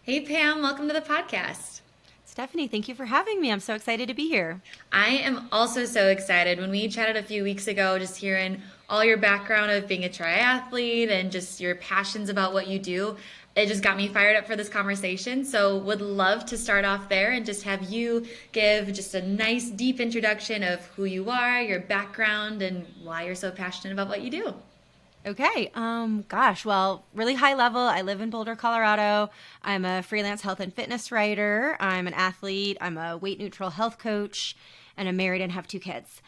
Hey Pam, welcome to the podcast. Stephanie, thank you for having me. I'm so excited to be here. I am also so excited. When we chatted a few weeks ago, just hearing all your background of being a triathlete and just your passions about what you do, it just got me fired up for this conversation. So, would love to start off there and just have you give just a nice, deep introduction of who you are, your background, and why you're so passionate about what you do. Okay. Well, really high level. I live in Boulder, Colorado. I'm a freelance health and fitness writer. I'm an athlete. I'm a weight neutral health coach, and I'm married and have two kids.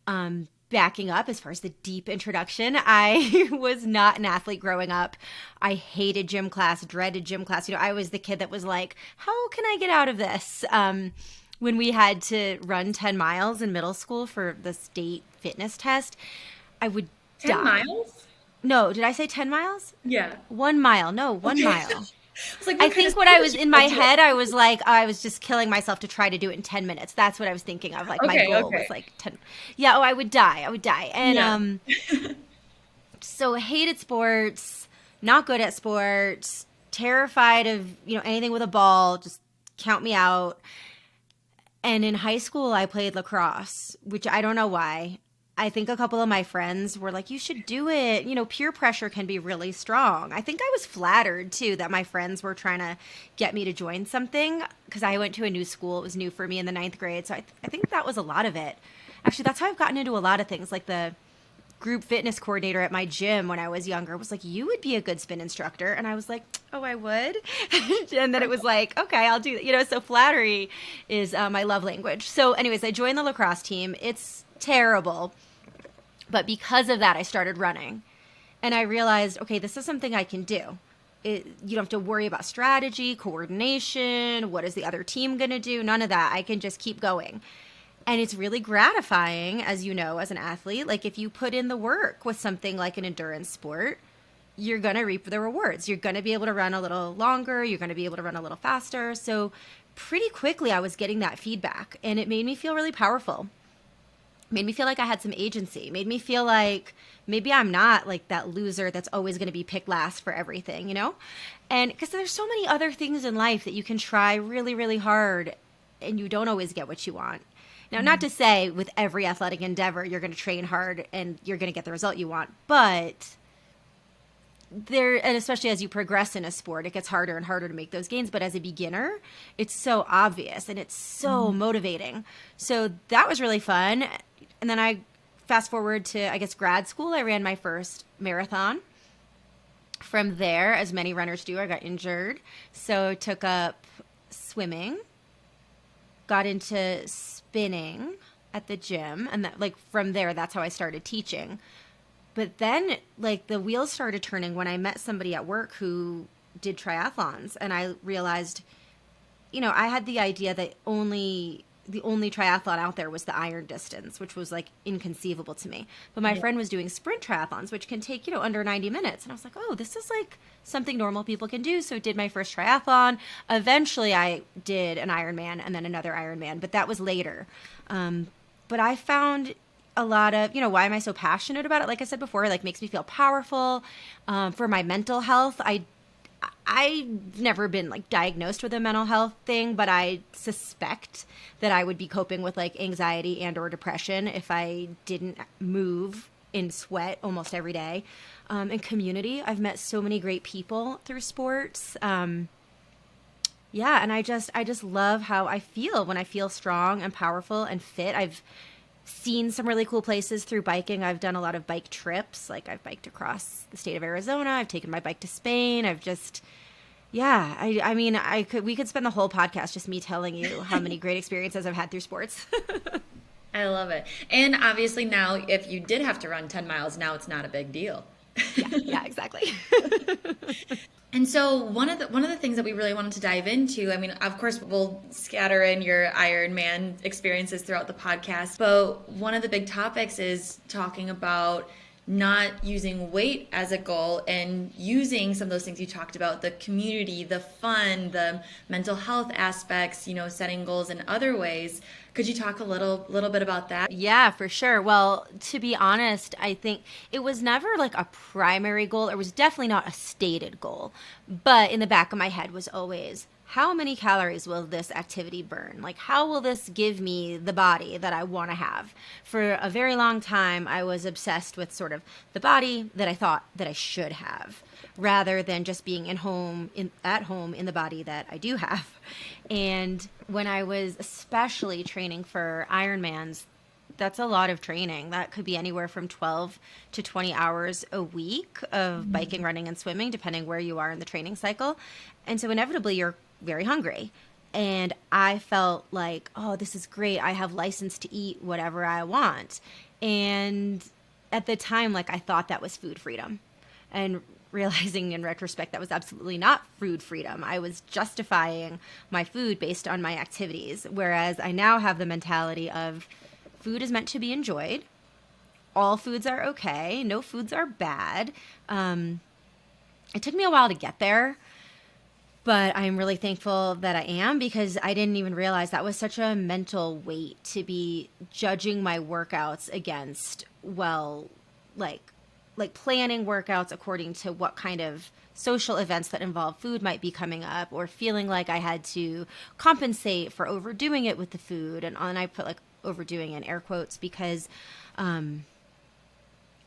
Backing up as far as the deep introduction, I was not an athlete growing up. I hated gym class, dreaded gym class. I was the kid that was like, how can I get out of this? When we had to run 10 miles in middle school for the state fitness test, I would 10 die. miles? No, did I say 10 miles? Yeah. 1 mile. No, one Okay. mile. I was like, I what kind of think what sport I did was you in my go to? head, I was like, I was just killing myself to try to do it in 10 minutes. That's what I was thinking of. Like my Okay, goal was okay. like 10. Yeah, oh, I would die. I would die. And Yeah. so hated sports, not good at sports, terrified of, anything with a ball, just count me out. And in high school, I played lacrosse, which I don't know why. I think a couple of my friends were like, you should do it. Peer pressure can be really strong. I think I was flattered too that my friends were trying to get me to join something because I went to a new school. It was new for me in the ninth grade. So I think that was a lot of it. Actually, that's how I've gotten into a lot of things. Like the group fitness coordinator at my gym when I was younger was like, you would be a good spin instructor. And I was like, oh, I would. And then it was like, okay, I'll do that. So flattery is my love language. So anyways, I joined the lacrosse team. It's terrible. But because of that, I started running. And I realized, okay, this is something I can do. You don't have to worry about strategy, coordination, what is the other team going to do? None of that. I can just keep going. And it's really gratifying, as you know, as an athlete. Like if you put in the work with something like an endurance sport, you're going to reap the rewards. You're going to be able to run a little longer. You're going to be able to run a little faster. So pretty quickly, I was getting that feedback. And it made me feel really powerful. Made me feel like I had some agency. Made me feel like maybe I'm not like that loser that's always going to be picked last for everything. And because there's so many other things in life that you can try really, really hard and you don't always get what you want. Now, not to say with every athletic endeavor you're going to train hard and you're going to get the result you want, but and especially as you progress in a sport, it gets harder and harder to make those gains. But as a beginner, it's so obvious and it's so motivating. So that was really fun. And then I fast forward to, I guess, grad school. I ran my first marathon. From there, as many runners do, I got injured. So took up swimming, got into spinning at the gym. And that, like, from there, that's how I started teaching. But then, like, the wheels started turning when I met somebody at work who did triathlons. And I realized, I had the idea that the only triathlon out there was the iron distance, which was like inconceivable to me. But my Yeah. friend was doing sprint triathlons, which can take, under 90 minutes. And I was like, oh, this is like something normal people can do. So I did my first triathlon. Eventually I did an Ironman and then another Ironman, but that was later. But I found a lot of, why am I so passionate about it? Like I said before, like makes me feel powerful. For my mental health, I've never been like diagnosed with a mental health thing, but I suspect that I would be coping with like anxiety and or depression if I didn't move in sweat almost every day. In community, I've met so many great people through sports. Yeah, and I just love how I feel when I feel strong and powerful and fit. I've seen some really cool places through biking. I've done a lot of bike trips. Like I've biked across the state of Arizona. I've taken my bike to Spain. Yeah, I mean, we could spend the whole podcast just me telling you how many great experiences I've had through sports. I love it. And obviously now, if you did have to run 10 miles, now it's not a big deal. Yeah, exactly. And so one of the things that we really wanted to dive into, I mean, of course, we'll scatter in your Ironman experiences throughout the podcast, but one of the big topics is talking about not using weight as a goal and using some of those things you talked about, the community, the fun, the mental health aspects, setting goals in other ways. Could you talk a little bit about that? Yeah, for sure. Well, to be honest, I think it was never like a primary goal. It was definitely not a stated goal. But in the back of my head was always, how many calories will this activity burn? Like, how will this give me the body that I want to have? For a very long time, I was obsessed with sort of the body that I thought that I should have, rather than just being at home in the body that I do have. And when I was especially training for Ironmans, that's a lot of training. That could be anywhere from 12 to 20 hours a week of biking, running, and swimming, depending where you are in the training cycle. And so inevitably, you're very hungry. And I felt like, oh, this is great. I have license to eat whatever I want. And at the time, like, I thought that was food freedom. And realizing in retrospect that was absolutely not food freedom. I was justifying my food based on my activities. Whereas I now have the mentality of food is meant to be enjoyed. All foods are okay. No foods are bad. It took me a while to get there, but I'm really thankful that I am, because I didn't even realize that was such a mental weight to be judging my workouts against, well, like planning workouts according to what kind of social events that involve food might be coming up, or feeling like I had to compensate for overdoing it with the food. And I put like overdoing in air quotes, because I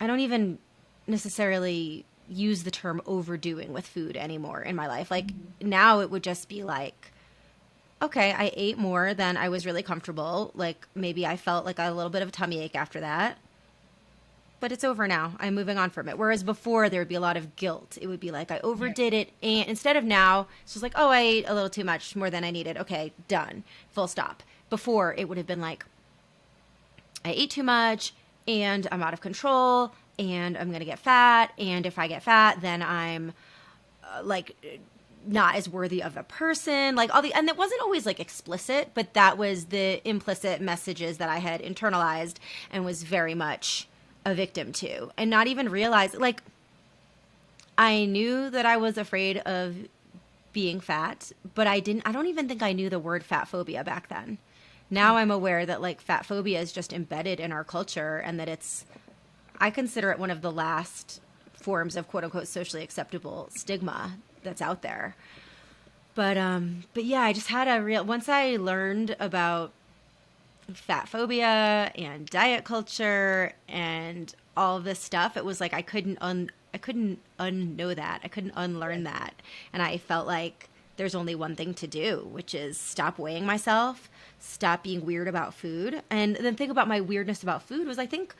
don't even necessarily use the term overdoing with food anymore in my life. Like now it would just be like, okay, I ate more than I was really comfortable. Like maybe I felt like a little bit of a tummy ache after that. But it's over now. I'm moving on from it. Whereas before, there would be a lot of guilt. It would be like, I overdid it. And instead of now, it's just like, oh, I ate a little too much, more than I needed. Okay, done. Full stop. Before, it would have been like, I ate too much, and I'm out of control, and I'm going to get fat. And if I get fat, then I'm not as worthy of a person. Like and it wasn't always like explicit, but that was the implicit messages that I had internalized and was very much a victim to, and not even realize, like, I knew that I was afraid of being fat, but I don't even think I knew the word fat phobia back then. Now I'm aware that like fat phobia is just embedded in our culture, and that I consider it one of the last forms of quote unquote socially acceptable stigma that's out there. But yeah, I just had once I learned about fat phobia and diet culture and all of this stuff, it was like I couldn't unknow that. I couldn't unlearn that. And I felt like there's only one thing to do, which is stop weighing myself, stop being weird about food. And then think about my weirdness about food was, I think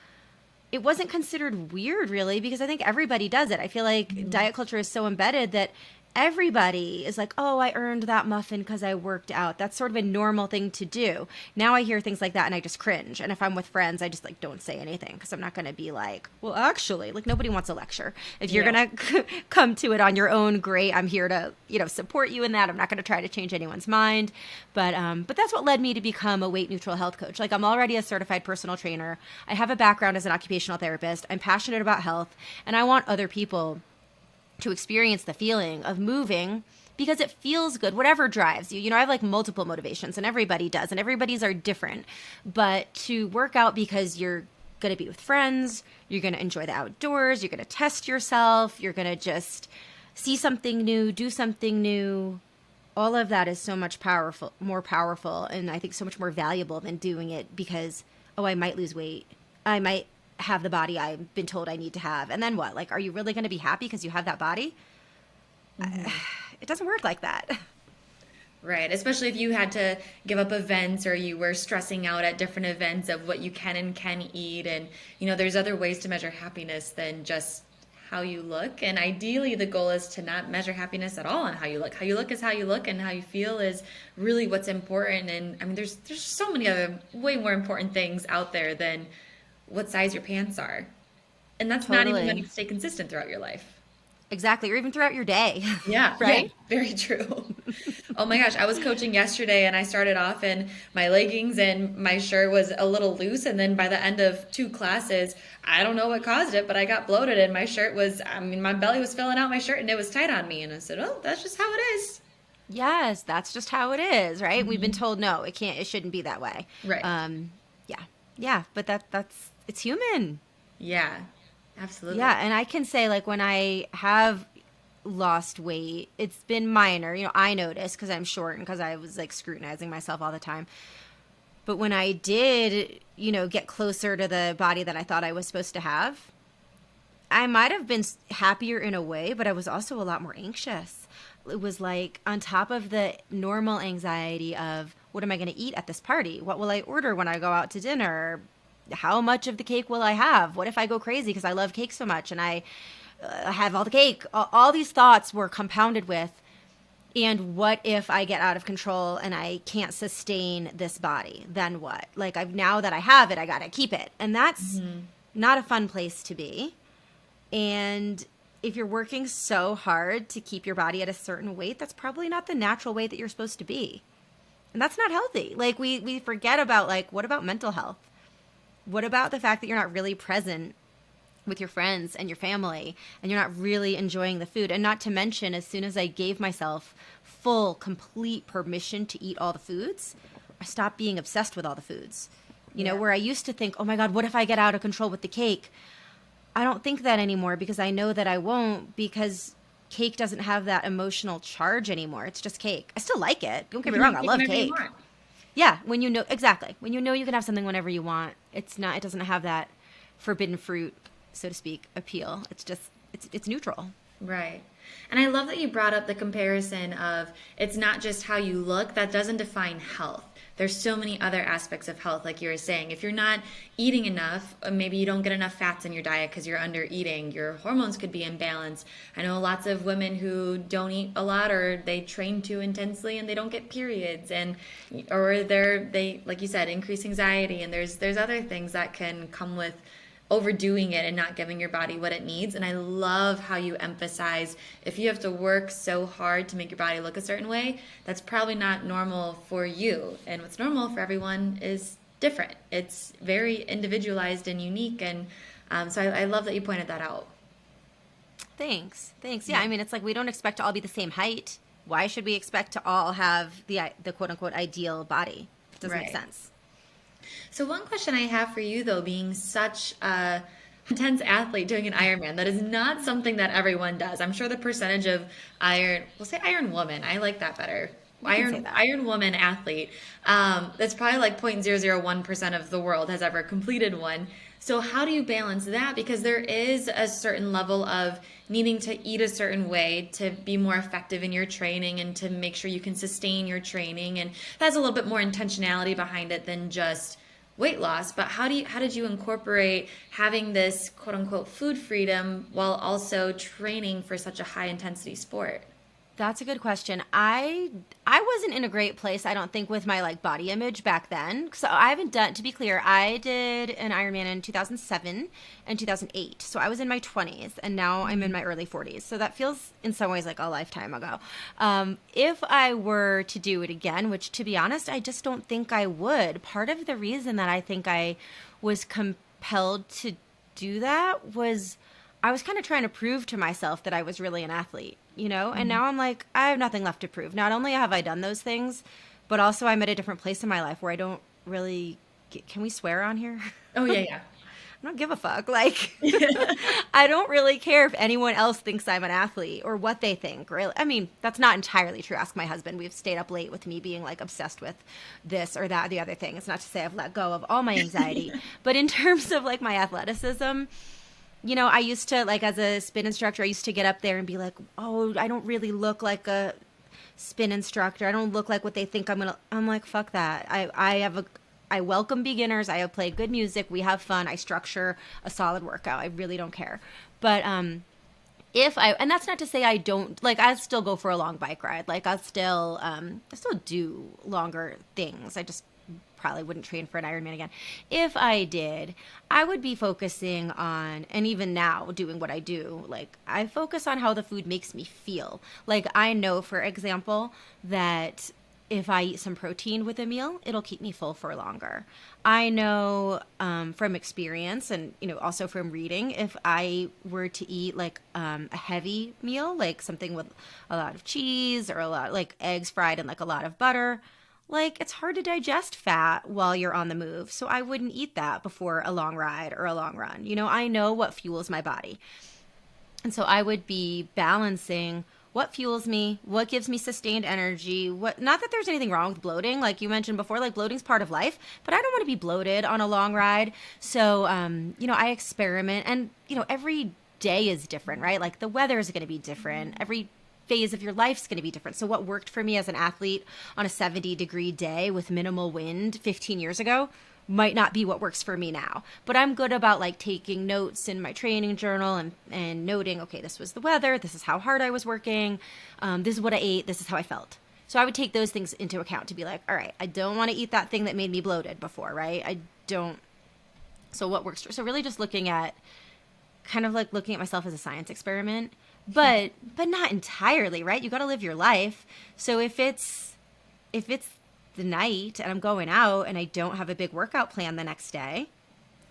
it wasn't considered weird really, because I think everybody does it. I feel like diet culture is so embedded that everybody is like, oh, I earned that muffin because I worked out. That's sort of a normal thing to do. Now I hear things like that and I just cringe. And if I'm with friends, I just like don't say anything, because I'm not going to be like, well, actually, like nobody wants a lecture. If you're going to come to it on your own, great. I'm here to, support you in that. I'm not going to try to change anyone's mind. But that's what led me to become a weight neutral health coach. Like I'm already a certified personal trainer. I have a background as an occupational therapist. I'm passionate about health, and I want other people to experience the feeling of moving because it feels good, whatever drives you. I have like multiple motivations, and everybody does, and everybody's are different. But to work out because you're going to be with friends, you're going to enjoy the outdoors, you're going to test yourself, you're going to just see something new, do something new. All of that is so much more powerful, and I think so much more valuable than doing it because, oh, I might lose weight. I might have the body I've been told I need to have. And then what? Like, are you really going to be happy because you have that body? It doesn't work like that. Right, especially if you had to give up events, or you were stressing out at different events of what you can and can eat. And, there's other ways to measure happiness than just how you look. And ideally, the goal is to not measure happiness at all on how you look. How you look is how you look, and how you feel is really what's important. And I mean, there's so many other way more important things out there than what size your pants are. And that's not even going to stay consistent throughout your life. Exactly. Or even throughout your day. Yeah. Right? Yeah, very true. Oh my gosh, I was coaching yesterday and I started off in my leggings and my shirt was a little loose. And then by the end of two classes, I don't know what caused it, but I got bloated and my shirt was, I mean, my belly was filling out my shirt and it was tight on me. And I said, oh, that's just how it is. Yes, that's just how it is, right? We've been Mhm. told no, it shouldn't be that way. Right. Yeah, yeah, but that's it's human. Yeah, absolutely. Yeah, and I can say like when I have lost weight, it's been minor. I noticed because I'm short and because I was like scrutinizing myself all the time. But when I did, get closer to the body that I thought I was supposed to have, I might have been happier in a way, but I was also a lot more anxious. It was like on top of the normal anxiety of what am I going to eat at this party? What will I order when I go out to dinner? How much of the cake will I have? What if I go crazy because I love cake so much and I have all the cake? All these thoughts were compounded with, and what if I get out of control and I can't sustain this body? Then what? Like now that I have it, I got to keep it. And that's Mhm. not a fun place to be. And if you're working so hard to keep your body at a certain weight, that's probably not the natural weight that you're supposed to be. And that's not healthy. Like we forget about like, what about mental health? What about the fact that you're not really present with your friends and your family and you're not really enjoying the food? And not to mention, as soon as I gave myself full, complete permission to eat all the foods, I stopped being obsessed with all the foods. Yeah. Where I used to think, oh my God, what if I get out of control with the cake? I don't think that anymore because I know that I won't, because cake doesn't have that emotional charge anymore. It's just cake. I still like it. Don't get me wrong. I Pick love whatever you cake. want. Yeah. Exactly. When you can have something whenever you want, it doesn't have that forbidden fruit, so to speak, appeal. It's just, it's neutral. Right. And I love that you brought up the comparison of it's not just how you look, that doesn't define health. There's so many other aspects of health, like you were saying. If you're not eating enough, maybe you don't get enough fats in your diet because you're under eating, your hormones could be imbalanced. I know lots of women who don't eat a lot or they train too intensely and they don't get periods, and or they like you said, increase anxiety, and there's other things that can come with overdoing it and not giving your body what it needs. And I love how you emphasize if you have to work so hard to make your body look a certain way, that's probably not normal for you. And what's normal for everyone is different. It's very individualized and unique. And so I love that you pointed that out. Thanks. Yeah, I mean, it's like we don't expect to all be the same height. Why should we expect to all have the quote unquote ideal body? It doesn't make Right. sense. So one question I have for you, though, being such a intense athlete doing an Ironman, that is not something that everyone does. I'm sure the percentage of we'll say Iron Woman, I like that better. You can say that. Iron Woman athlete, that's probably like 0.001% of the world has ever completed one. So how do you balance that? Because there is a certain level of needing to eat a certain way to be more effective in your training and to make sure you can sustain your training. And that's a little bit more intentionality behind it than just weight loss. But how did you incorporate having this quote unquote food freedom while also training for such a high intensity sport? That's a good question. I wasn't in a great place, I don't think, with my like body image back then. So I haven't done, to be clear, I did an Ironman in 2007 and 2008. So I was in my 20s and now I'm in my early 40s. So that feels in some ways like a lifetime ago. If I were to do it again, which to be honest, I just don't think I would. Part of the reason that I think I was compelled to do that was I was kind of trying to prove to myself that I was really an athlete, And now I'm like, I have nothing left to prove. Not only have I done those things, but also I'm at a different place in my life where I don't really can we swear on here? Oh, yeah, yeah. I don't give a fuck. Like, I don't really care if anyone else thinks I'm an athlete or what they think, really. I mean, that's not entirely true. Ask my husband. We've stayed up late with me being like obsessed with this or that, or the other thing. It's not to say I've let go of all my anxiety, but in terms of like my athleticism, I used to, like, as a spin instructor, I used to get up there and be like, oh, I don't really look like a spin instructor. I don't look like what they think I'm like, fuck that. I welcome beginners. I play good music. We have fun. I structure a solid workout. I really don't care. But, and that's not to say I don't, like, I still go for a long bike ride. Like, I still do longer things. I just probably wouldn't train for an Ironman again. If I did, I would be focusing on, and even now doing what I do, like I focus on how the food makes me feel. Like I know, for example, that if I eat some protein with a meal, it'll keep me full for longer. I know from experience and, also from reading, if I were to eat like a heavy meal, like something with a lot of cheese or a lot like eggs fried and like a lot of butter, like it's hard to digest fat while you're on the move. So I wouldn't eat that before a long ride or a long run. I know what fuels my body. And so I would be balancing what fuels me, what gives me sustained energy, what, not that there's anything wrong with bloating, like you mentioned before, like bloating's part of life, but I don't want to be bloated on a long ride. So I experiment, and every day is different, right? Like the weather is going to be different. Every phase of your life's going to be different. So what worked for me as an athlete on a 70-degree day with minimal wind 15 years ago might not be what works for me now. But I'm good about like taking notes in my training journal and noting, okay, this was the weather, this is how hard I was working, this is what I ate, this is how I felt. So I would take those things into account to be like, all right, I don't want to eat that thing that made me bloated before, right? I don't. So what works? So really just looking at myself as a science experiment, but not entirely, right? You got to live your life. So if it's the night and I'm going out and I don't have a big workout plan the next day,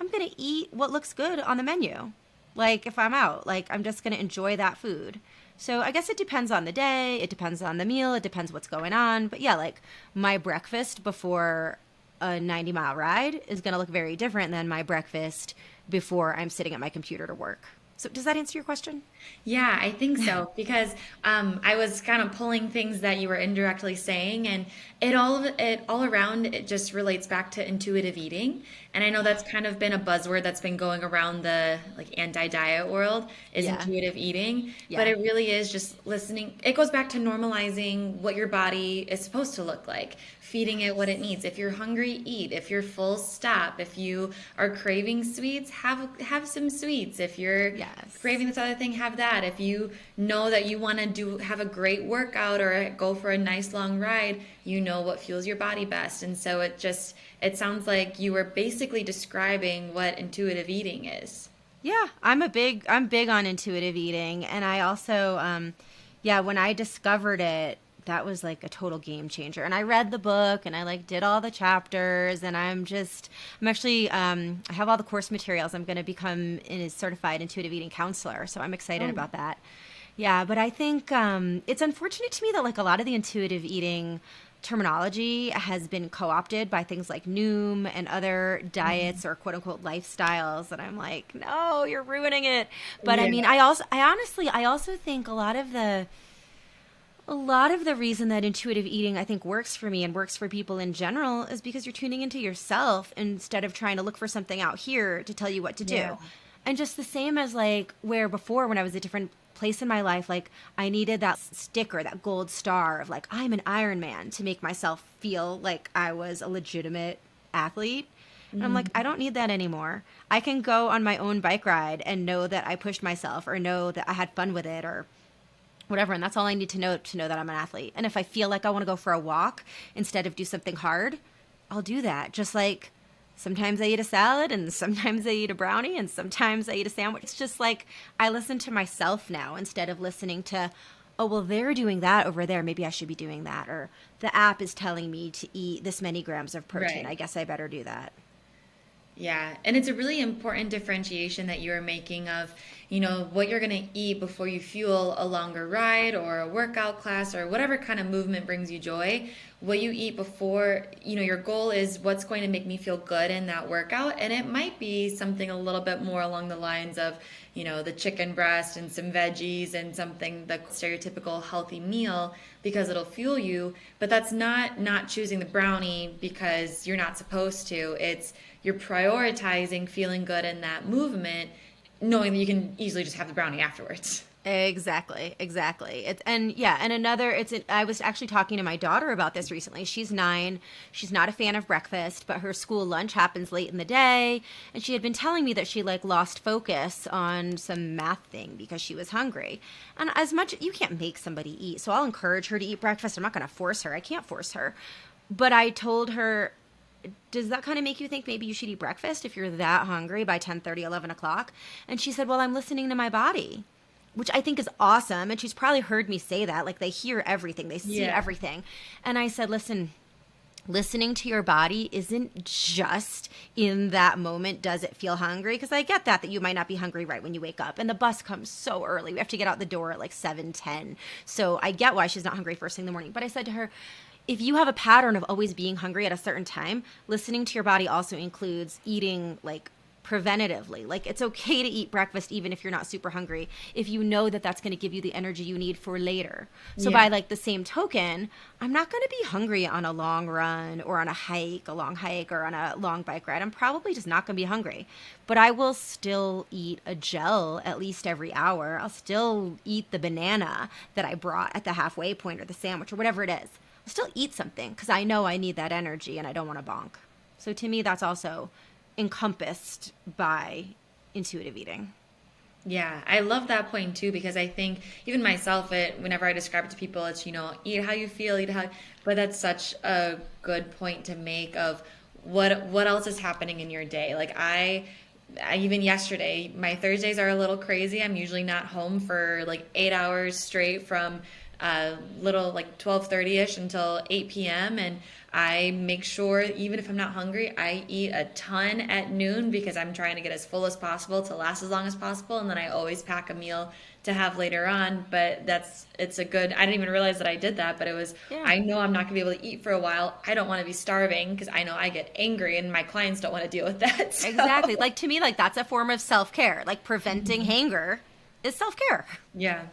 I'm going to eat what looks good on the menu. Like if I'm out, like I'm just going to enjoy that food. So I guess it depends on the day, it depends on the meal, it depends what's going on. But yeah, like my breakfast before a 90-mile ride is going to look very different than my breakfast before I'm sitting at my computer to work. So does that answer your question? Yeah, I think so because I was kind of pulling things that you were indirectly saying, and it all around it just relates back to intuitive eating, and I know that's kind of been a buzzword that's been going around the like anti-diet world is Yeah. intuitive eating, but Yeah. it really is just listening. It goes back to normalizing what your body is supposed to look like, feeding it what it needs. If you're hungry, eat. If you're full, stop. If you are craving sweets, have some sweets. If you're Yes. craving this other thing, have that. If you know that you want to have a great workout or go for a nice long ride, you know what fuels your body best. And so it sounds like you were basically describing what intuitive eating is. Yeah, I'm big on intuitive eating, and I also when I discovered it, that was like a total game changer. And I read the book and I like did all the chapters, and I'm actually I have all the course materials. I'm going to become a certified intuitive eating counselor, so I'm excited Oh. about that. Yeah, but I think it's unfortunate to me that like a lot of the intuitive eating terminology has been co-opted by things like Noom and other diets or quote unquote lifestyles, and I'm like, no, you're ruining it. But I Yeah. mean, I also think a lot of the reason that intuitive eating I think works for me and works for people in general is because you're tuning into yourself instead of trying to look for something out here to tell you what to Yeah. do. And just the same as like where before when I was a different place in my life, like I needed that sticker, that gold star of like I'm an Ironman to make myself feel like I was a legitimate athlete. And I'm like, I don't need that anymore. I can go on my own bike ride and know that I pushed myself or know that I had fun with it or whatever, and that's all I need to know that I'm an athlete. And if I feel like I want to go for a walk instead of do something hard, I'll do that. Just like sometimes I eat a salad and sometimes I eat a brownie and sometimes I eat a sandwich. It's just like I listen to myself now instead of listening to, oh, well, they're doing that over there, maybe I should be doing that, or the app is telling me to eat this many grams of protein, I Right. guess I better do that. Yeah, and it's a really important differentiation that you're making of, what you're going to eat before you fuel a longer ride or a workout class or whatever kind of movement brings you joy. What you eat before, your goal is what's going to make me feel good in that workout. And it might be something a little bit more along the lines of, the chicken breast and some veggies and something, the stereotypical healthy meal because it'll fuel you. But that's not choosing the brownie because you're not supposed to. It's you're prioritizing feeling good in that movement, knowing that you can easily just have the brownie afterwards. Exactly, exactly. I was actually talking to my daughter about this recently. She's 9. She's not a fan of breakfast, but her school lunch happens late in the day, and she had been telling me that she like lost focus on some math thing because she was hungry. And as much you can't make somebody eat, so I'll encourage her to eat breakfast. I'm not going to force her. I can't force her. But I told her does that kind of make you think maybe you should eat breakfast if you're that hungry by 10:30, 11 o'clock? And she said, well, I'm listening to my body, which I think is awesome. And she's probably heard me say that. Like, they hear everything, they see Yeah. everything. And I said, listen, listening to your body isn't just in that moment, does it feel hungry? Because I get that you might not be hungry right when you wake up. And the bus comes so early. We have to get out the door at like 7:10. So I get why she's not hungry first thing in the morning. But I said to her, if you have a pattern of always being hungry at a certain time, listening to your body also includes eating like preventatively. Like, it's okay to eat breakfast even if you're not super hungry, if you know that that's going to give you the energy you need for later. So Yeah. by like the same token, I'm not going to be hungry on a long run or on a long hike or on a long bike ride. I'm probably just not going to be hungry, but I will still eat a gel at least every hour. I'll still eat the banana that I brought at the halfway point or the sandwich or whatever it is. I'll still eat something because I know I need that energy and I don't want to bonk. So to me, that's also encompassed by intuitive eating. Yeah, I love that point too because I think even myself, whenever I describe it to people, it's eat how you feel, eat how. But that's such a good point to make of what else is happening in your day. Like I even yesterday, my Thursdays are a little crazy. I'm usually not home for like 8 hours straight from little like 12:30 ish until 8 p.m. and I make sure even if I'm not hungry, I eat a ton at noon because I'm trying to get as full as possible to last as long as possible, and then I always pack a meal to have later on. But it's a good. I didn't even realize that I did that, but it was. Yeah. I know I'm not gonna be able to eat for a while. I don't want to be starving because I know I get angry, and my clients don't want to deal with that. So. Exactly. Like, to me, like, that's a form of self-care. Like, preventing hanger is self-care. Yeah.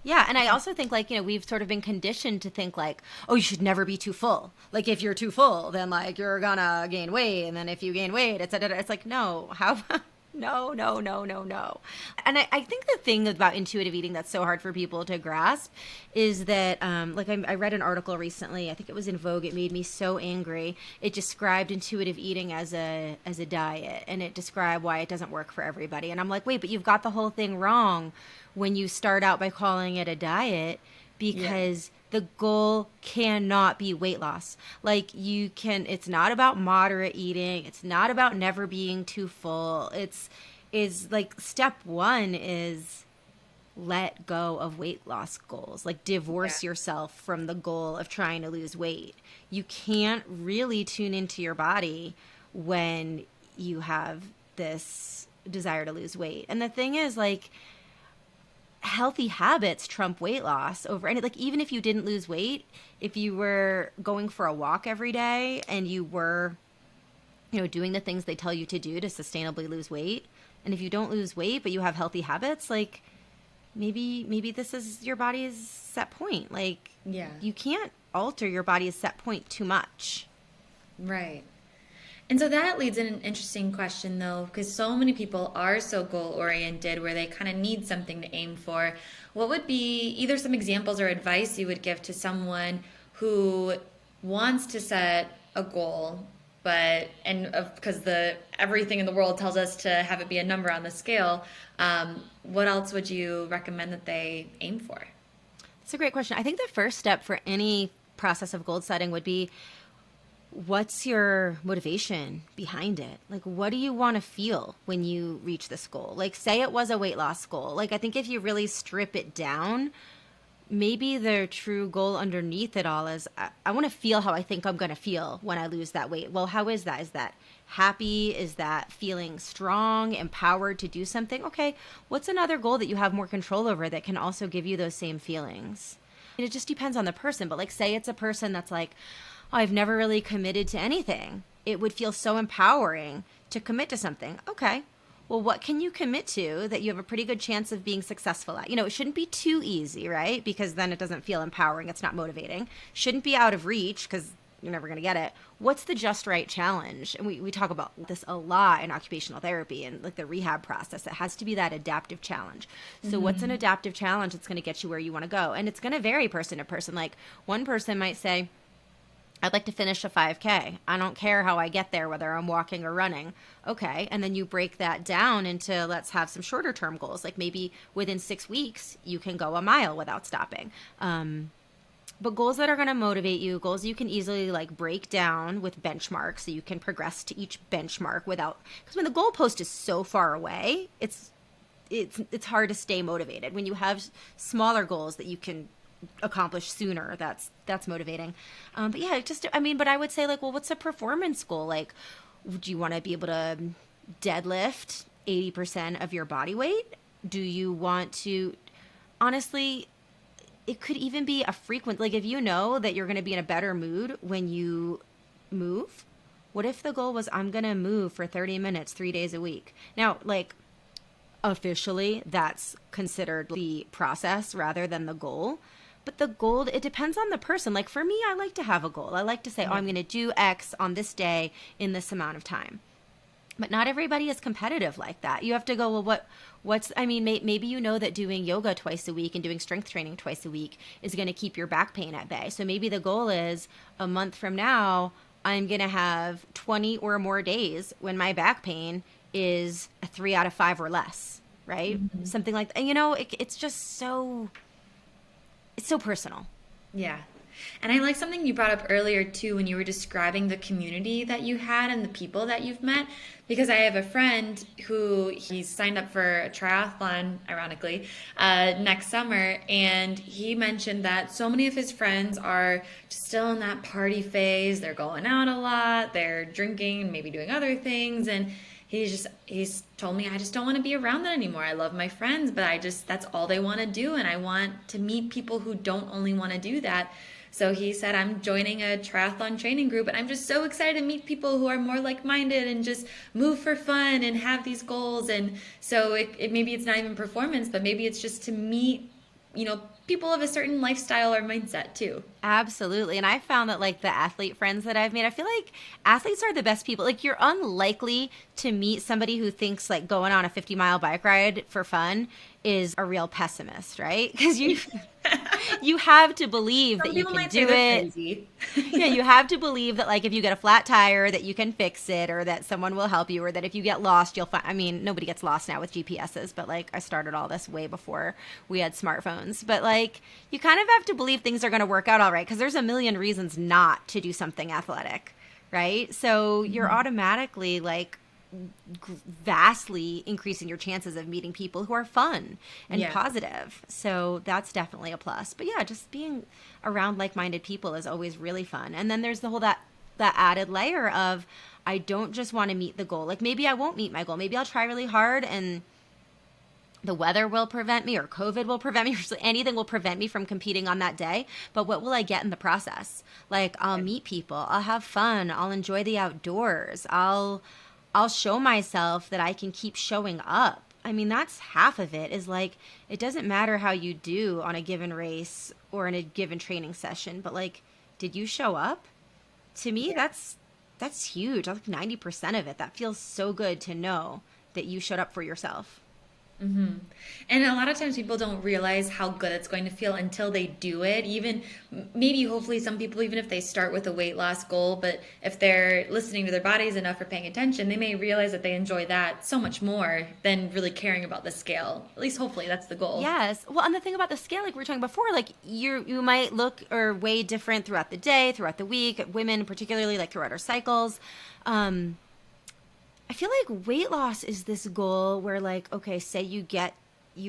Yeah, and I also think, like, we've sort of been conditioned to think, like, oh, you should never be too full. Like, if you're too full, then, like, you're gonna gain weight, and then if you gain weight, it's like, no, how, no, no, no, no, no. And I think the thing about intuitive eating that's so hard for people to grasp is that, like, I read an article recently, I think it was in Vogue, it made me so angry. It described intuitive eating as a diet, and it described why it doesn't work for everybody. And I'm like, wait, but you've got the whole thing wrong when you start out by calling it a diet, because the goal cannot be weight loss. Like, it's not about moderate eating. It's not about never being too full. Is like step one is let go of weight loss goals. Like, divorce yourself from the goal of trying to lose weight. You can't really tune into your body when you have this desire to lose weight. And the thing is, like, healthy habits trump weight loss over any, like, even if you didn't lose weight, if you were going for a walk every day and you were doing the things they tell you to do to sustainably lose weight, and if you don't lose weight but you have healthy habits, like, maybe this is your body's set point. Like, Yeah. you can't alter your body's set point too much. Right. And so that leads in an interesting question, though, because so many people are so goal oriented where they kind of need something to aim for. What would be either some examples or advice you would give to someone who wants to set a goal, but because everything in the world tells us to have it be a number on the scale, what else would you recommend that they aim for? It's a great question. I think the first step for any process of goal setting would be, what's your motivation behind it? Like, what do you want to feel when you reach this goal? Like, say it was a weight loss goal. Like, I think if you really strip it down, maybe the true goal underneath it all is, I want to feel how I think I'm going to feel when I lose that weight. Well, how is that? Is that happy? Is that feeling strong, empowered to do something? Okay, what's another goal that you have more control over that can also give you those same feelings? And it just depends on the person. But, like, say it's a person that's like, oh, I've never really committed to anything. It would feel so empowering to commit to something. Okay, well, what can you commit to that you have a pretty good chance of being successful at? It shouldn't be too easy, right? Because then it doesn't feel empowering. It's not motivating. Shouldn't be out of reach because you're never going to get it. What's the just right challenge? And we talk about this a lot in occupational therapy and, like, the rehab process. It has to be that adaptive challenge. So what's an adaptive challenge that's going to get you where you want to go? And it's going to vary person to person. Like, one person might say, I'd like to finish a 5K. I don't care how I get there, whether I'm walking or running. Okay. And then you break that down into, let's have some shorter term goals. Like, maybe within 6 weeks, you can go a mile without stopping. But goals that are going to motivate you, goals you can easily like break down with benchmarks so you can progress to each benchmark without, because when the goalpost is so far away, it's hard to stay motivated. When you have smaller goals that you can accomplish sooner, that's motivating. But yeah, just I mean, but I would say like, well, what's a performance goal? Like, do you want to be able to deadlift 80% of your body weight? Do you want to, honestly, it could even be a frequent, like if you know that you're going to be in a better mood when you move, what if the goal was I'm going to move for 30 minutes 3 days a week? Now, like officially that's considered the process rather than the goal. But the goal, it depends on the person. Like for me, I like to have a goal. I like to say, oh, I'm going to do X on this day in this amount of time. But not everybody is competitive like that. You have to go, well, what's, I mean, maybe you know that doing yoga twice a week and doing strength training twice a week is going to keep your back pain at bay. So maybe the goal is a month from now, I'm going to have 20 or more days when my back pain is a 3 out of 5 or less, right? Mm-hmm. Something like that. And, you know, it's just so, it's so personal. Yeah. And I like something you brought up earlier too when you were describing the community that you had and the people that you've met, because I have a friend who he's signed up for a triathlon, ironically, next summer, and he mentioned that so many of his friends are still in that party phase. They're going out a lot, they're drinking, maybe doing other things, and he's told me, I just don't want to be around that anymore. I love my friends, but that's all they want to do, and I want to meet people who don't only want to do that. So he said, I'm joining a triathlon training group, and I'm just so excited to meet people who are more like-minded and just move for fun and have these goals. And so it maybe it's not even performance, but maybe it's just to meet, people of a certain lifestyle or mindset too. Absolutely. And I found that like the athlete friends that I've made, I feel like athletes are the best people. Like you're unlikely to meet somebody who thinks like going on a 50-mile bike ride for fun is a real pessimist, right? Because you have to believe that you can do it. Yeah, you have to believe that like if you get a flat tire that you can fix it, or that someone will help you, or that if you get lost you'll find, I mean, nobody gets lost now with GPSs, but like I started all this way before we had smartphones. But like you kind of have to believe things are going to work out all right, because there's a million reasons not to do something athletic, right? So you're automatically like vastly increasing your chances of meeting people who are fun and positive. So that's definitely a plus. But yeah, just being around like-minded people is always really fun. And then there's the whole that added layer of I don't just want to meet the goal. Like maybe I won't meet my goal. Maybe I'll try really hard and the weather will prevent me, or COVID will prevent me, or anything will prevent me from competing on that day. But what will I get in the process? Like I'll meet people, I'll have fun, I'll enjoy the outdoors, I'll show myself that I can keep showing up. I mean, that's half of it, is like, it doesn't matter how you do on a given race or in a given training session, but like, did you show up? To me, that's huge. That's like 90% of it. That feels so good to know that you showed up for yourself. Mm-hmm. And a lot of times people don't realize how good it's going to feel until they do it. Even maybe hopefully some people, even if they start with a weight loss goal, but if they're listening to their bodies enough or paying attention, they may realize that they enjoy that so much more than really caring about the scale. At least hopefully that's the goal. Yes. Well, and the thing about the scale, like we were talking before, like you might look or weigh different throughout the day, throughout the week, women particularly, like throughout our cycles. I feel like weight loss is this goal where like, okay, say you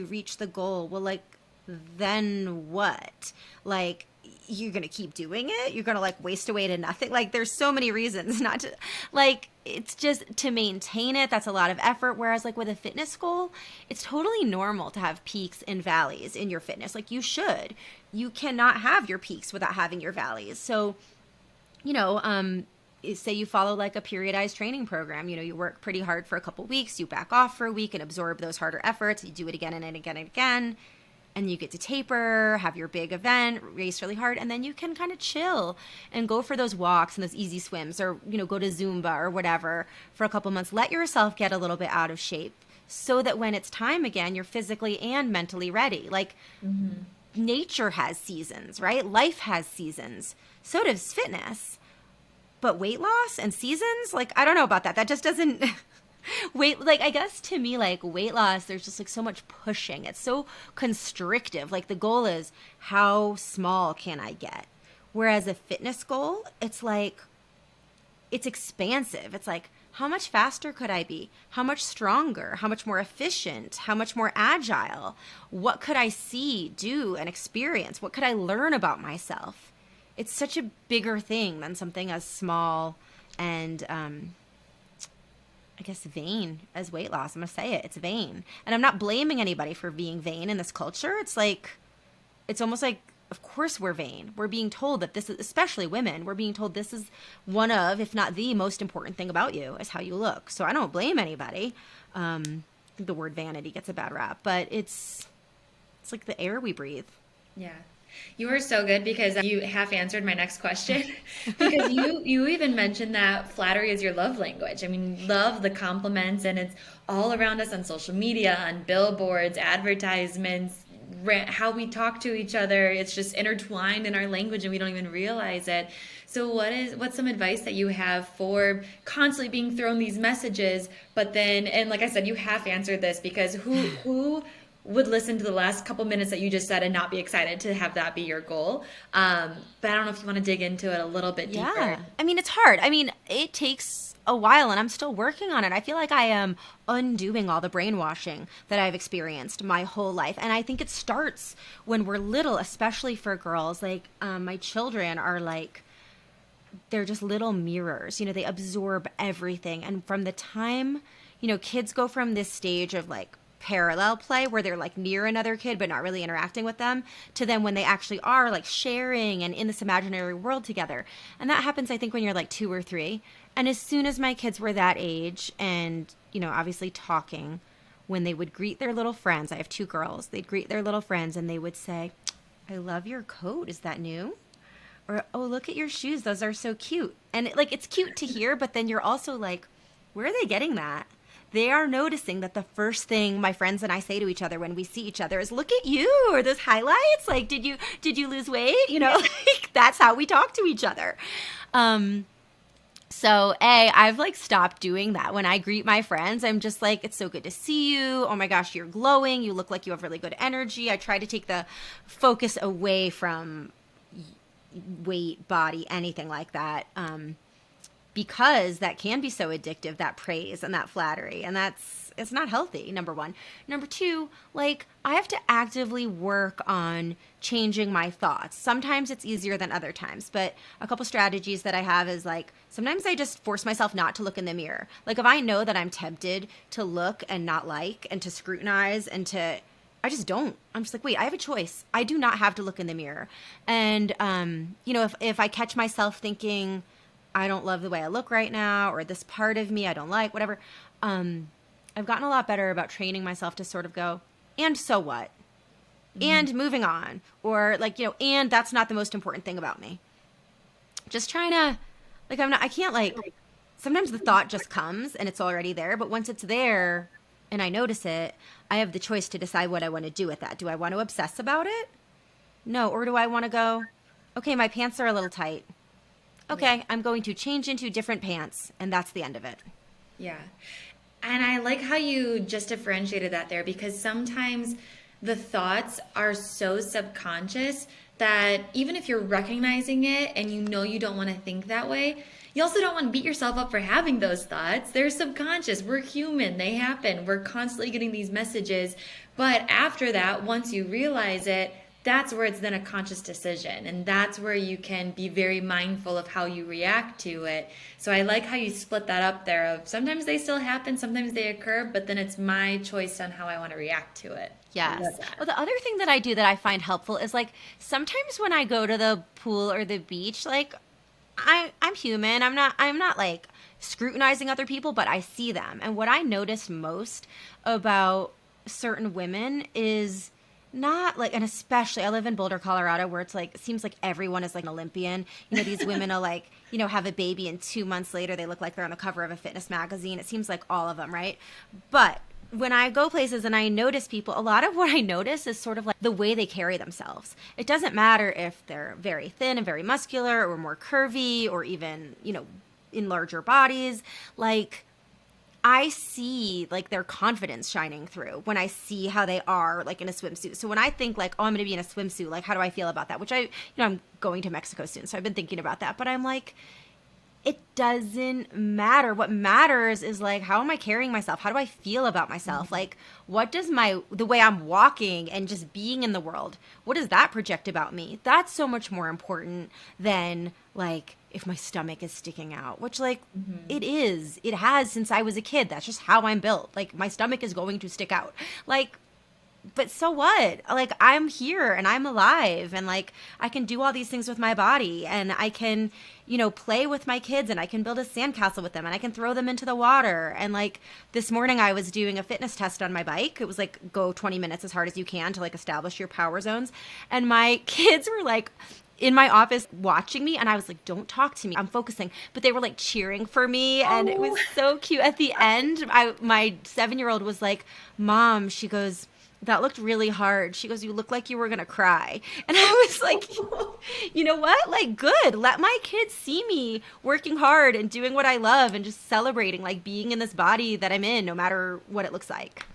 reach the goal. Well, like, then what? Like, you're going to keep doing it? You're going to like waste away to nothing? Like, there's so many reasons not to, like, it's just to maintain it. That's a lot of effort. Whereas like with a fitness goal, it's totally normal to have peaks and valleys in your fitness. Like you should. You cannot have your peaks without having your valleys. So, say you follow like a periodized training program, you work pretty hard for a couple weeks, you back off for a week and absorb those harder efforts, you do it again and again and again, and you get to taper, have your big event, race really hard, and then you can kind of chill and go for those walks and those easy swims, or go to Zumba or whatever for a couple months. Let yourself get a little bit out of shape so that when it's time again, you're physically and mentally ready. Like nature has seasons, right? Life has seasons. So does fitness. But weight loss and seasons, like, I don't know about that. That just doesn't, Weight, like, I guess to me, like, weight loss, there's just like so much pushing. It's so constrictive. Like, the goal is how small can I get? Whereas a fitness goal, it's like, it's expansive. It's like, how much faster could I be? How much stronger? How much more efficient? How much more agile? What could I see, do, and experience? What could I learn about myself? It's such a bigger thing than something as small and, I guess, vain as weight loss. I'm going to say it. It's vain. And I'm not blaming anybody for being vain in this culture. It's like, it's almost like, of course we're vain. We're being told that this is, especially women, we're being told this is one of, if not the most important thing about you is how you look. So I don't blame anybody. I think the word vanity gets a bad rap, but it's like the air we breathe. Yeah. You were so good because you half answered my next question because you even mentioned that flattery is your love language. I mean, love the compliments, and it's all around us on social media, on billboards, advertisements, how we talk to each other. It's just intertwined in our language and we don't even realize it. So what's some advice that you have for constantly being thrown these messages, but then, and like I said, you half answered this because who would listen to the last couple minutes that you just said and not be excited to have that be your goal. But I don't know if you want to dig into it a little bit deeper. Yeah. I mean, it's hard. I mean, it takes a while and I'm still working on it. I feel like I am undoing all the brainwashing that I've experienced my whole life. And I think it starts when we're little, especially for girls. Like, my children are like, they're just little mirrors. You know, they absorb everything. And from the time, you know, kids go from this stage of like parallel play where they're like near another kid but not really interacting with them, to then when they actually are like sharing and in this imaginary world together. And that happens, I think, when you're like 2 or 3. And as soon as my kids were that age and, you know, obviously talking, when they would greet their little friends, I have 2 girls, they'd greet their little friends and they would say, "I love your coat. Is that new?" Or, "Oh, look at your shoes. Those are so cute." And like, it's cute to hear, but then you're also like, where are they getting that? They are noticing that the first thing my friends and I say to each other when we see each other is, "Look at you," or "Those highlights. Like, did you lose weight?" You know, like, that's how we talk to each other. So I've like stopped doing that. When I greet my friends, I'm just like, "It's so good to see you. Oh my gosh, you're glowing. You look like you have really good energy." I try to take the focus away from weight, body, anything like that. Because that can be so addictive, that praise and that flattery. And it's not healthy, number one. Number two, like, I have to actively work on changing my thoughts. Sometimes it's easier than other times, but a couple strategies that I have is like, sometimes I just force myself not to look in the mirror. Like, if I know that I'm tempted to look and not like and to scrutinize and to, I just don't. I'm just like, wait, I have a choice. I do not have to look in the mirror. And, you know, if I catch myself thinking, I don't love the way I look right now, or this part of me I don't like, whatever. I've gotten a lot better about training myself to sort of go, and so what? And moving on. Or like, you know, and that's not the most important thing about me. Just trying to, like, I can't like, sometimes the thought just comes and it's already there. But once it's there and I notice it, I have the choice to decide what I want to do with that. Do I want to obsess about it? No. Or do I want to go, okay, my pants are a little tight. Okay, I'm going to change into different pants, and that's the end of it. Yeah. And I like how you just differentiated that there, because sometimes the thoughts are so subconscious that even if you're recognizing it and you know you don't want to think that way, you also don't want to beat yourself up for having those thoughts. They're subconscious. We're human. They happen. We're constantly getting these messages. But after that, once you realize it, that's where it's then a conscious decision. And that's where you can be very mindful of how you react to it. So I like how you split that up there of sometimes they still happen, sometimes they occur, but then it's my choice on how I want to react to it. Yes. Well, the other thing that I do that I find helpful is like sometimes when I go to the pool or the beach, like I'm human. I'm not like scrutinizing other people, but I see them. And what I notice most about certain women is not like, and especially I live in Boulder, Colorado, where it's like, it seems like everyone is like an Olympian. You know, these women are like, you know, have a baby and 2 months later they look like they're on the cover of a fitness magazine. It seems like all of them, right? But when I go places and I notice people, a lot of what I notice is sort of like the way they carry themselves. It doesn't matter if they're very thin and very muscular or more curvy or even, you know, in larger bodies. Like, I see like their confidence shining through when I see how they are like in a swimsuit. So when I think like, oh, I'm going to be in a swimsuit, like how do I feel about that? Which I'm going to Mexico soon, so I've been thinking about that. But I'm like, it doesn't matter. What matters is like, how am I carrying myself? How do I feel about myself? Like, what does the way I'm walking and just being in the world, what does that project about me? That's so much more important than like if my stomach is sticking out, which like Mm-hmm. it is. It has since I was a kid. That's just how I'm built. Like my stomach is going to stick out. Like, but so what? Like I'm here and I'm alive and like I can do all these things with my body and I can, play with my kids and I can build a sandcastle with them and I can throw them into the water. And like this morning I was doing a fitness test on my bike. It was like go 20 minutes as hard as you can to like establish your power zones. And my kids were like in my office watching me and I was like, don't talk to me, I'm focusing, but they were like cheering for me and it was Oh, so cute. At the end, my 7-year-old was like, Mom, she goes, that looked really hard. She goes, you look like you were going to cry. And I was like, you know what? Like, good. Let my kids see me working hard and doing what I love and just celebrating, like being in this body that I'm in, no matter what it looks like.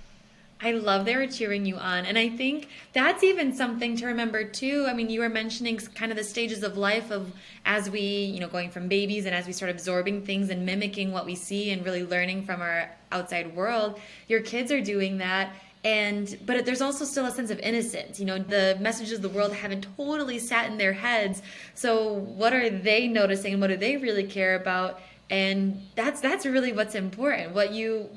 I love they were cheering you on. And I think that's even something to remember too. I mean, you were mentioning kind of the stages of life of as we, going from babies and as we start absorbing things and mimicking what we see and really learning from our outside world. Your kids are doing that. But there's also still a sense of innocence. The messages of the world haven't totally sat in their heads. So what are they noticing and what do they really care about? And that's really what's important. What you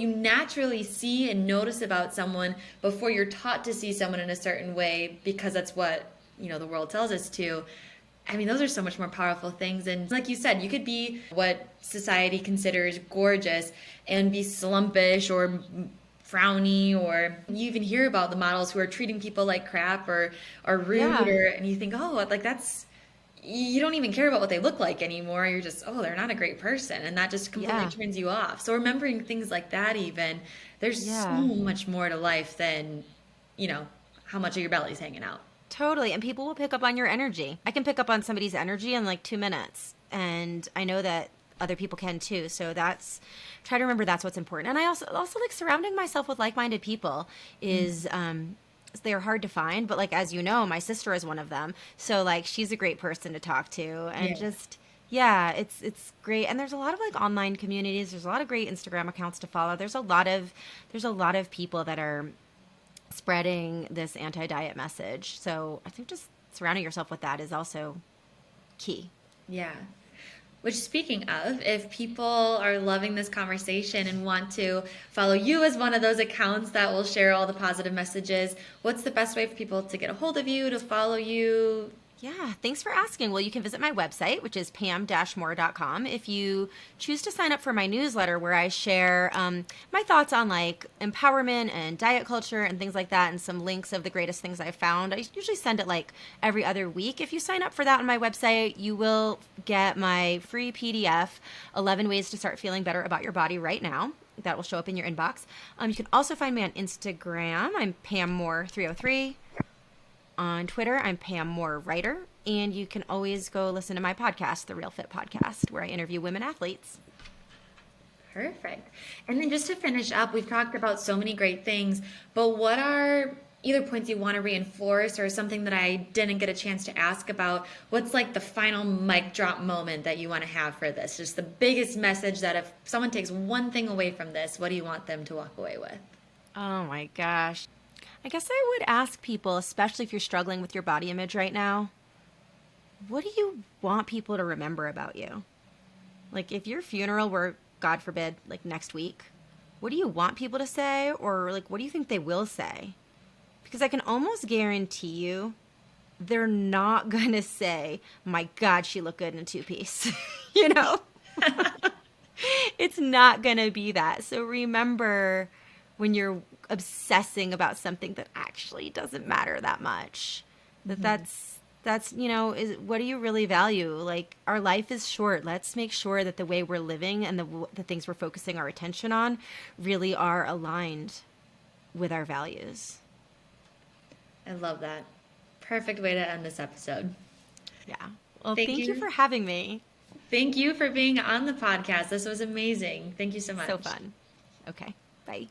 naturally see and notice about someone before you're taught to see someone in a certain way because that's what the world tells us to. I mean, those are so much more powerful things. And like you said, you could be what society considers gorgeous and be slumpish or frowny, or you even hear about the models who are treating people like crap or rude, Yeah. and you think, oh, like that's, you don't even care about what they look like anymore. You're just, oh, they're not a great person. And that just completely Yeah. turns you off. So remembering things like that, even, there's so Yeah. much more to life than, how much of your belly's hanging out. Totally. And people will pick up on your energy. I can pick up on somebody's energy in like 2 minutes. And I know that other people can too. So try to remember that's what's important. And I also like surrounding myself with like-minded people is, they're hard to find, but like, as you know, my sister is one of them. So like, she's a great person to talk to and Yeah. just, yeah, it's great. And there's a lot of like online communities. There's a lot of great Instagram accounts to follow. There's a lot of people that are spreading this anti-diet message. So I think just surrounding yourself with that is also key. Yeah. Which, speaking of, if people are loving this conversation and want to follow you as one of those accounts that will share all the positive messages, what's the best way for people to get a hold of you, to follow you? Yeah, thanks for asking. Well, you can visit my website, which is pam-moore.com. If you choose to sign up for my newsletter where I share my thoughts on like empowerment and diet culture and things like that and some links of the greatest things I've found. I usually send it like every other week. If you sign up for that on my website, you will get my free PDF, 11 Ways to Start Feeling Better About Your Body Right Now. That will show up in your inbox. You can also find me on Instagram. I'm Pam Moore 303. On Twitter, I'm Pam Moore Writer, and you can always go listen to my podcast, The Real Fit Podcast, where I interview women athletes. Perfect. And then just to finish up, we've talked about so many great things, but what are either points you want to reinforce or something that I didn't get a chance to ask about? What's like the final mic drop moment that you want to have for this? Just the biggest message that if someone takes one thing away from this, what do you want them to walk away with? Oh my gosh. I guess I would ask people, especially if you're struggling with your body image right now, what do you want people to remember about you? Like if your funeral were, God forbid, like next week, what do you want people to say? Or like, what do you think they will say? Because I can almost guarantee you they're not going to say, my God, she looked good in a two-piece. you know? It's not going to be that. So remember when you're obsessing about something that actually doesn't matter that much, that's is what do you really value? Like our life is short. Let's make sure that the way we're living and the things we're focusing our attention on really are aligned with our values. I love that. Perfect way to end this episode. Yeah. Well, Thank thank you you. for having me. Thank you for being on the podcast. This was amazing. Thank you so much. So fun. Okay. Bye.